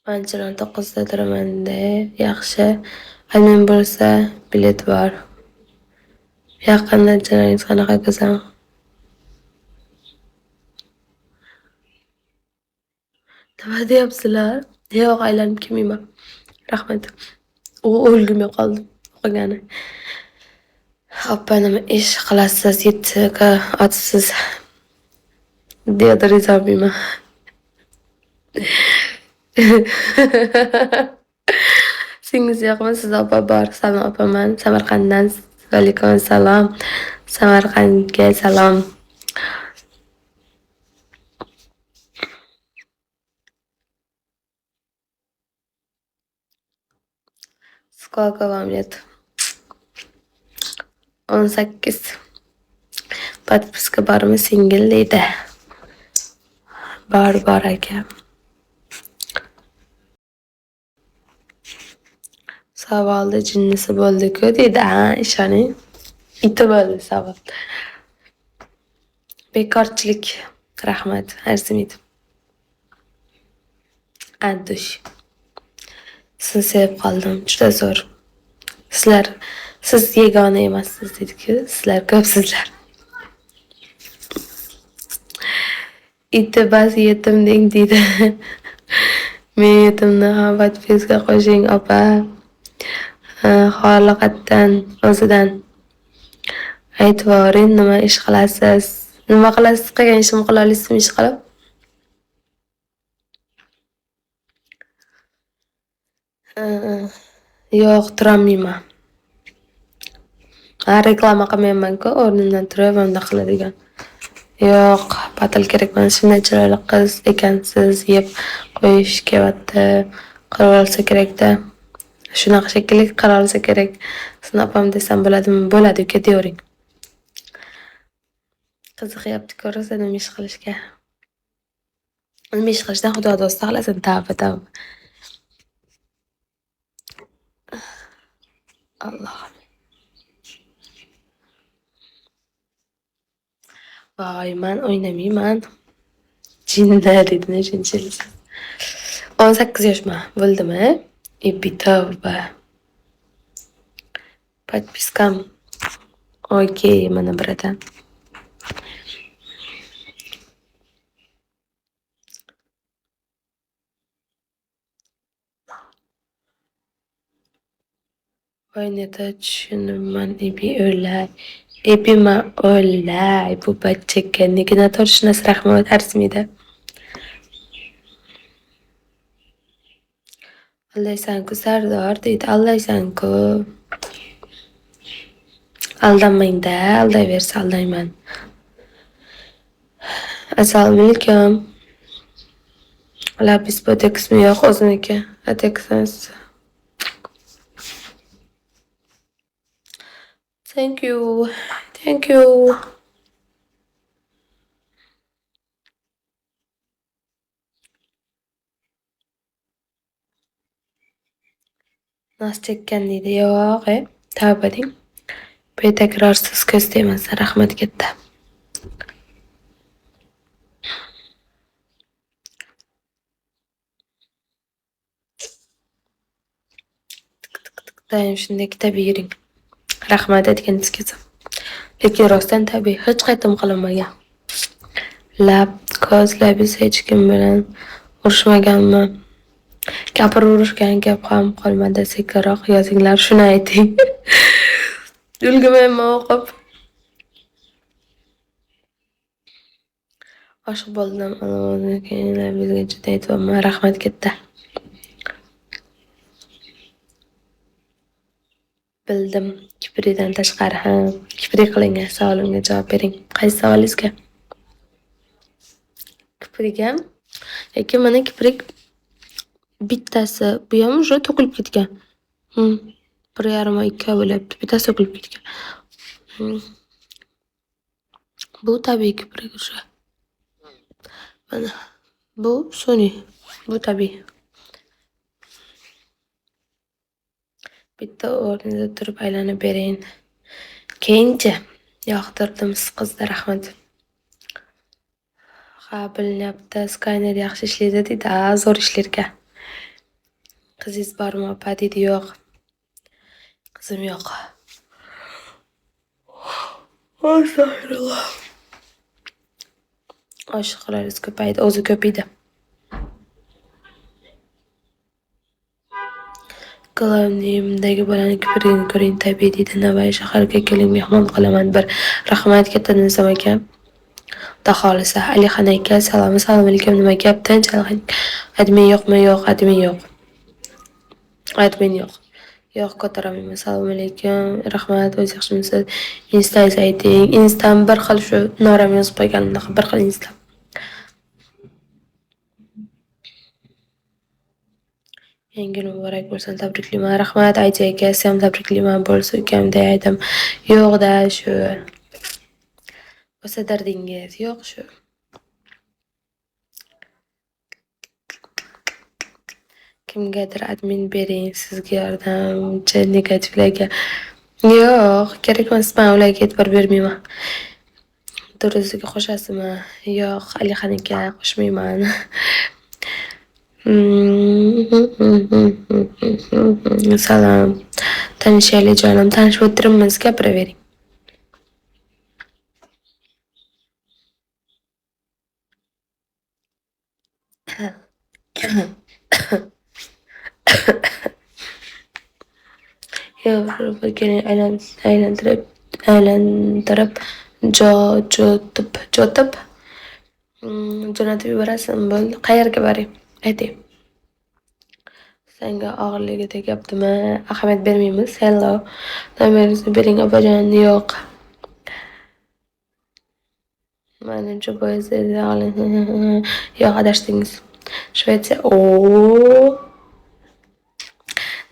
Anchadan 9da turaman-da, yaxshi. Aynan bo'lsa, bilet bor. Yaqinda joyingiz qanaqa go'zal? Nima deyapsizlar? Yo'q, aylanib kelmayman. Rahmat. U o'lgimay qoldim o'qigani. Oppa nima ish qilasiz, 7ga otasiz deydi rizobiyman. Singlisi yo'qmi? Siz opa bor. Salom opaman. Samarqanddan. Alaykum assalom. Samarqandga salom. Сколько вам лет? 18. Подписка bormi singil deydi. Bor aka. Savolda jinnisi bo'ldi-ku deydi. Ha, ishoning. Iti bo'ldi savol. Bekorchilik. Rahmat. Arzimaydi. Andush. Sizni sevib qoldim. Juda zo'r. Siz yagona emassiz dedi-ku. Sizlar ko'psizlar. Iti bas yetim deng deydi. Men yetimni ham podpiska qo'shing opa. Xoliqatdan o'zidan aytvoring, nima ish qilasiz? Nima qilasiz? Qilgan ishim qila olasizmi ish qilib? Yo'q, turolmayman. Reklama qilmayman-ku, o'rnimdan turib unda qiladigan. Yo'q, patil kerak. Mana shunday chiroyli qiz ekansiz, yeb qo'yish kelyapti. Qilib olsa kerak-da. Shunaqa shekilli qilib olsa kerak. Sizni opam desam bo'ladimi? Bo'ladi, uka deyavering. Qiziqyapti ko'rasa nima ish qilishga. Nima ish qilishdan xudo do'st saqlasin. Tavba. Allohim. Voy, men o'ynamayman. Jinda dedini shunchalik. 18 yoshman. Bo'ldimi? Tavba. Podpiskam. Okey, mana biradan. Voy, neta tushunibman. O'lay. Bu bachchaga nega noto'g'ri rahmat arzimaydi. Aldaysan-ku Sardor deydi. Aldaysan-ku. Aldanmang-da, aldayversa aldayman. Assalomu alaykum. Labis botoksmi yo'q o'ziniki? Ateksimiz. Thank you. Nos chekkan deydi. Yo'q, tavba deng. Betakrorsiz ko'z tegmasa rahmat katta. Doim shunday kitob yering. Rahmat aytganingiz kelsa. Lekin rostdan tabiiy hech qaytim qilinmagan. Lab, ko'z, labis hech kim bilan urushmaganman. Gapirib urushgan gap ham qolmadi. Sekinroq yozinglar, shuni ayting. Ulgurmayman o'qib. Oshiq bo'ldim. Bizga juda aytibman. Rahmat katta. Bildim. Kipridan tashqari ham. Kipri qilingan savolimga javob bering. Qaysi savolingizga? Kiprigam? Lekin mana kiprik bittasi bu ham уже to'kilib ketgan. 1,5-2 bo'lyapti. Bittasi to'kilib ketgan. Bu tabiiy kiprik уже. Mana bu sun'iy. Bu tabiiy. Bitta o'rnida turib aylanib bering. Keyinchi yoqtirdim qizda rahmat. Ha, bilinyapti. Skaner yaxshi ishlaydi deydi. Zo'r ishlarga. Qizingiz bormi opa dedi. Yo'q. Qizim yo'q. Astag'firulloh. Oshiqlaringiz ko'paydi, o'zi ko'paydi. Ko'lamdagi bolani kiprigini ko'ring, tabiiy deydi. Navoiy shaharga keling, mehmon qilaman bir. Rahmat katta Nizam aka. Xudo xohlasa. Alixon aka, assalomu alaykum. Nima gap? Tinchlik. Admin yo'qmi? Yo'q, admin yo'q. Admin yo'q. Yo'q, ko'taramayman. Assalomu alaykum. Rahmat, o'z yaxshimisiz? Instangiz ayting. Instam bir xil shu Noram yozib qo'yganimda bir xil instam. Yangi yil muborak bo'lsin, tabriklayman. Rahmat, Ayja aka, siz ham tabriklayman bo'lsa ukam deydim. Yo'q-da shu. O'sa dardingiz yo'q shu. Kimgadir admin bering, sizga yordamchi negativlarga. Yo'q, kerak emas, men ularga e'tibor bermayman. Duruzga qo'shasizmi? Yo'q, Alixon aka, qo'shmayman. Salom. Tanishaylik jonim, tanishib o'tiribmiz, gapiravering. Yevropaga aylantirib jo'tib jo'natib yuborasizmi? Bo'ldi. Qayerga boring? Ayting. Senga og'irligi tegyaptimi? Ahamiyat bermaymiz. Hello. Nomeringizni bering, opajon. Yo'q. Menimcha poyezdda yo'q, adashdingiz. Shvetsiya.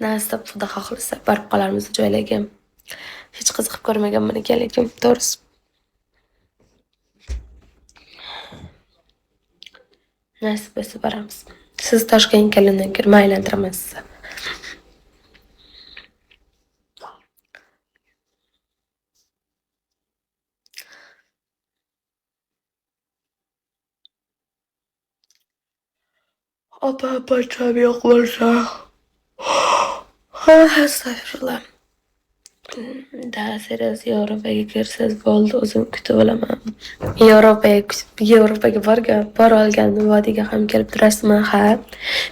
Nasib xudo xohlasa borib qolarmiz joylarga. Hech qiziqib ko'rmaganman ekan, lekin to'g'risi. Nasib bo'lsa boramiz. Siz Toshkentga kelindan kirma aylantiraman sizni. Opa bacham yo'q bo'lsa. Astag'firullah. Serios Yevropaga kirsangiz bo'ldi, o'zim kutib olaman. Yevropaga bora olgandim, vodiyga ham kelib turasizmi? Ha.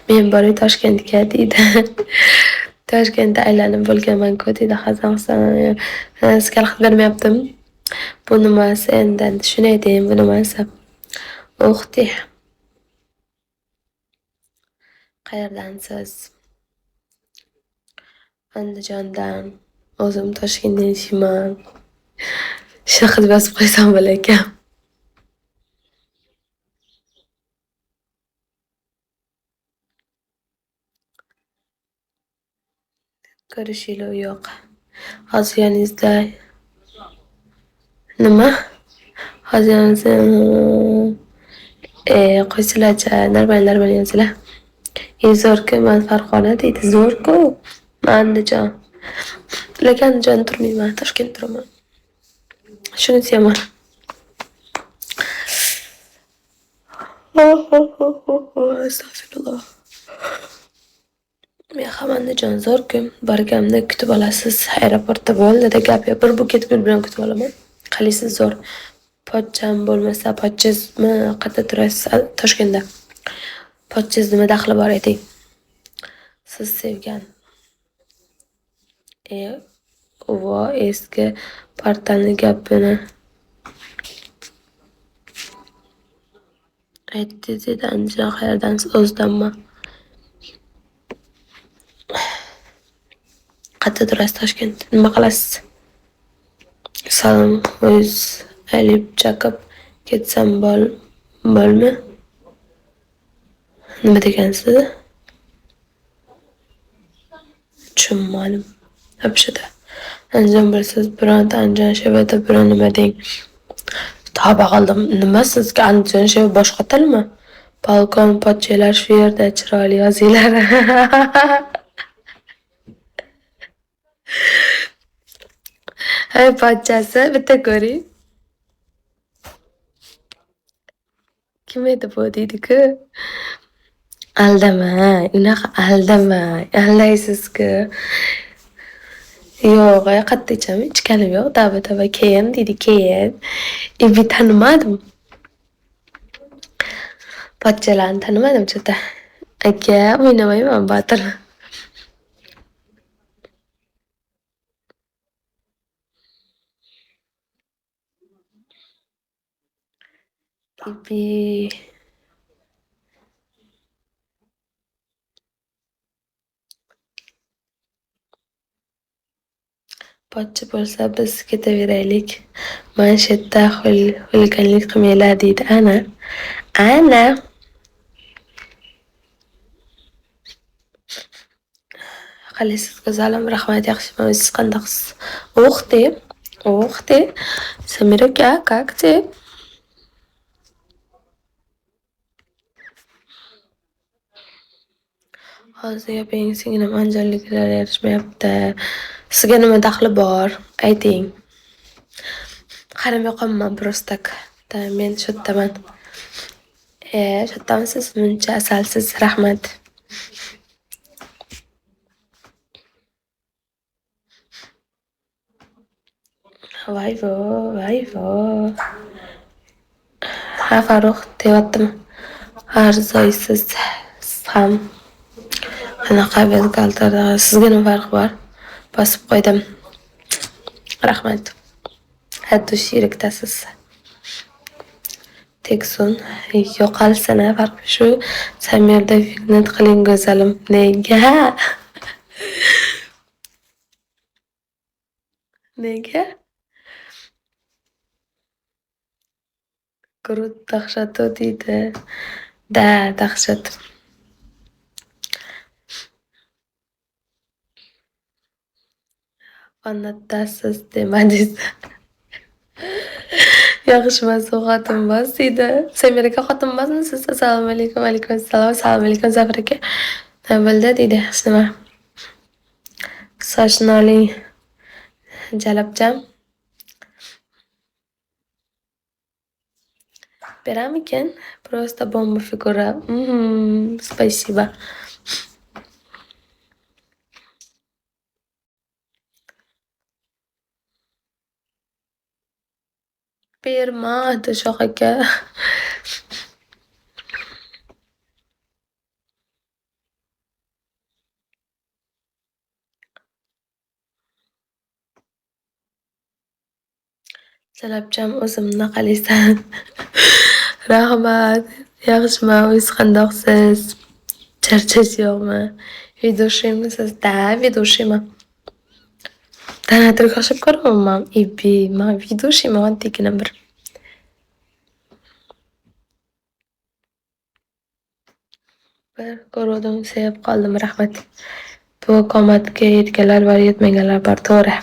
Men boray Toshkentga deydi. Toshkentda aylanib bo'lganman-ku deydi Hazan Husan. Sizga xat bermayaptim. Bu nimasi endi? Shuni ayting, bu nimasi? O'xti. Qayerdansiz? Andijondan. O'zim Toshkentdan yashayman. Shunaqa qilib yozib qo'ysam bo'larkan. Ko'rishilo yo'q. Hozir yoningizda nima? Hozir yoningizda qo'ysilarcha, normal yozinglar. Zo'r-ku, men Farg'ona deydi, zo'r-ku. Andijon. Lekin Andijon turmayman, Toshkent turaman. Shuni sevaman. Astag'firulloh. Men ham Andijon zo'r-ku. Borganimda kutib olasiz. Aeroportda bo'ldi-da gap yo'q. Bir buket gul bilan kutib olaman. Qalisiz zo'r. Pochcham bo'lmasa, pochchizmi qayerda turasiz? Toshkentda. Pochchiz nima daxli bor ayting. Siz sevgan. Eski portalni gapini aytdi dedi. Andijon qayerdansiz? O'zdanman. Qayerda turasiz? Toshkent. Nima qilasiz? Salom, o'z alib chaqib ketsam bo'lmi? Nima degansiz? Tushunmadim. Hapshida. Andijon bilasiz, bironta Andijon Shevada biron nima deng. Tavba qildim. Nima sizga Andijon Sheva boshqa tilmi? Balkon pochchalar shu yerda chiroyli yozinglar. Hay pochchasi bitta ko'ring. Kim edi bu deydi-ku? Aldamang, unaqa aldamang, aldaysiz-ku. Yo'q, qayerda ichaman? Ichganim yo'q. Tavba, keyin deydi, keyin. Tanimadim. Pochchalarni tanimadim chata. Aka, o'ynamayman Botir. Ibi pochcha bo'lsa biz ketaveraylik. Mana shu yerda xuliganlik qilmanglar deydi. Ana. Ana. Qalaysiz go'zalim, rahmat, yaxshiman. Siz qandaqsiz? Uх ты, ух ты. Samir aka, как ты? Hozir gaping singlim anjolliklar yarashmayapti. Sizga nima daxli bor? Ayting. Qaramay qolman просто так. Men shu yerdaman. Shu yerdamisiz? Muncha asalsiz. Rahmat. Voy-vo, voy-vo. Ha, Farruh, deyaptimi? Arzoysiz ham qanaqa bezgaltarda. Sizga nima farqi bor? Bosib qo'ydim. Rahmat. Hatto shirikdasiz. Teksun yo'qolsin, farqi shu. Samirda fitnat qiling go'zalim. Nega? Nega? Krut dahshat deydi. Da, dahshat. Qanotdasiz demadingiz. Yaxshiman, xotinmas deydi. Samir aka xotinmasmisiz? Assalomu alaykum. Alaykum assalom. Assalomu alaykum Zafar aka. Nima bo'ldi deydi. Hech nima. Sochni oling. Jalabjam. Beramikin? Просто bomba figura. Спасибо. Berma, Shoh aka. Jalabjam, o'zim naqalaysan. Rahmat. Yaxshiman, o'zingiz qandoqsiz? Charchash yo'qmi? Vidushimisiz? Da, vidushiman. Tanatirga o'xshab ko'raman. Men vidushiman, oddiygina bir. Bir ko'ruvdim, sevib qoldim, rahmat. Bu qomatga yetganlar bor, yetmaganlar bor, to'g'ri.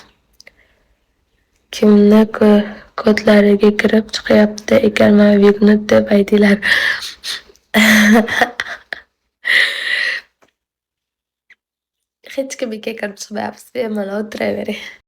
Kimni kodlariga kirib chiqyapti ekanman Vignut deb aytinglar. Hech kimga kirib chiqmayapsiz, bemalol o'tiravering.